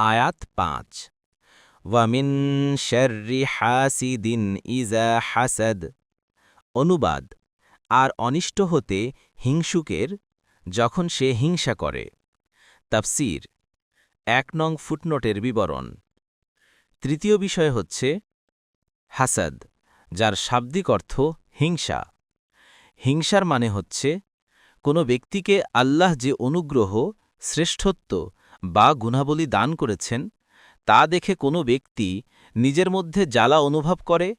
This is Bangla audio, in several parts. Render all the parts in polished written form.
আয়াত ৫ ওয়ামিন শাররি হাসিদিন ইজা হাসাদ। অনুবাদ, আর অনিষ্ট হতে হিংসুকের যখন সে হিংসা করে। তাফসীর ১ নং ফুটনোটের বিবরণ। তৃতীয় বিষয় হচ্ছে হাসাদ, যার শাব্দিক অর্থ হিংসা। হিংসার মানে হচ্ছে কোনো ব্যক্তিকে আল্লাহ যে অনুগ্রহ, শ্রেষ্ঠত্ব বা গুণাবলী দান করেছেন তা দেখে কোনো ব্যক্তি নিজের মধ্যে জ্বালা অনুভব করে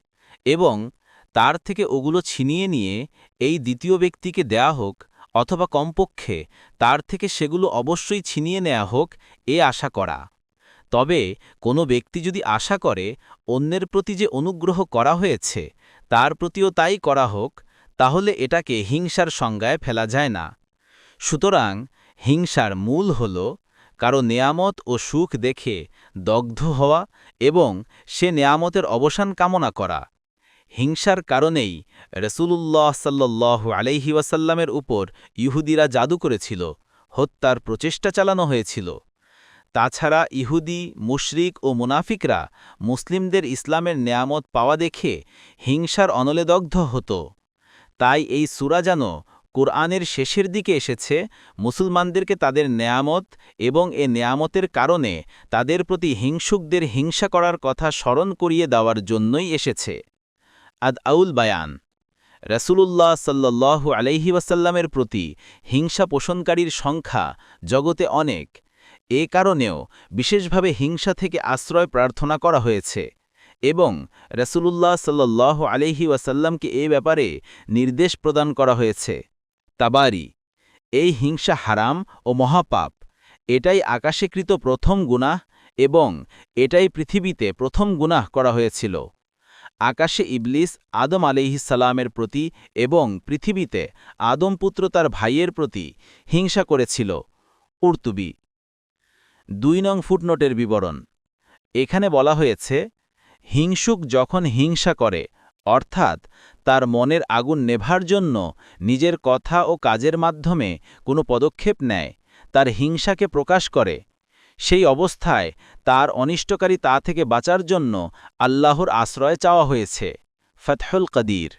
এবং তার থেকে ওগুলো ছিনিয়ে নিয়ে এই দ্বিতীয় ব্যক্তিকে দেয়া হোক অথবা কমপক্ষে তার থেকে সেগুলো অবশ্যই ছিনিয়ে নেওয়া হোক এ আশা করা। তবে কোনো ব্যক্তি যদি আশা করে অন্যের প্রতি যে অনুগ্রহ করা হয়েছে তার প্রতিও তাই করা হোক, তাহলে এটাকে হিংসার সংজ্ঞায় ফেলা যায় না। সুতরাং হিংসার মূল হল কারো নেয়ামত ও সুখ দেখে দগ্ধ হওয়া এবং সে নেয়ামতের অবসান কামনা করা। হিংসার কারণেই রাসূলুল্লাহ সাল্লাল্লাহু আলাইহি ওয়াসাল্লামের উপর ইহুদিরা জাদু করেছিল, হত্যার প্রচেষ্টা চালানো হয়েছিল। তাছাড়া ইহুদি, মুশরিক ও মুনাফিকরা মুসলিমদের ইসলামের নেয়ামত পাওয়া দেখে হিংসার অনলে দগ্ধ হতো। তাই এই সূরা যেন কোরআনের শেষের দিকে এসেছে মুসলমানদেরকে তাদের নেয়ামত এবং এ নেয়ামতের কারণে তাদের প্রতি হিংসুকদের হিংসা করার কথা স্মরণ করিয়ে দেওয়ার জন্যই এসেছে। আদ আউল বায়ান। রাসূলুল্লাহ সাল্লাল্লাহু আলাইহি ওয়াসাল্লামের প্রতি হিংসা পোষণকারীর সংখ্যা জগতে অনেক। এ কারণেও বিশেষভাবে হিংসা থেকে আশ্রয় প্রার্থনা করা হয়েছে এবং রাসূলুল্লাহ সাল্লাল্লাহু আলাইহি ওয়াসাল্লামকে এ ব্যাপারে নির্দেশ প্রদান করা হয়েছে। তাবারি। এই হিংসা হারাম ও মহাপাপ। এটাই আকাশেকৃত প্রথম গুনাহ এবং এটাই পৃথিবীতে প্রথম গুনাহ করা হয়েছিল। আকাশে ইবলিস আদম আলাইহিস সালামের প্রতি এবং পৃথিবীতে আদম পুত্র তার ভাইয়ের প্রতি হিংসা করেছিল। কুরতুবী ২ নং ফুটনোটের বিবরণ। এখানে বলা হয়েছে হিংসুক যখন হিংসা করে, অর্থাৎ তার মনের আগুন নেভার জন্য নিজের কথা ও কাজের মাধ্যমে কোনো পদক্ষেপ নেয়, তার হিংসাকে প্রকাশ করে, সেই অবস্থায় তার অনিষ্টকারী তা থেকে বাঁচার জন্য আল্লাহর আশ্রয় চাওয়া হয়েছে। ফাতহুল কদির।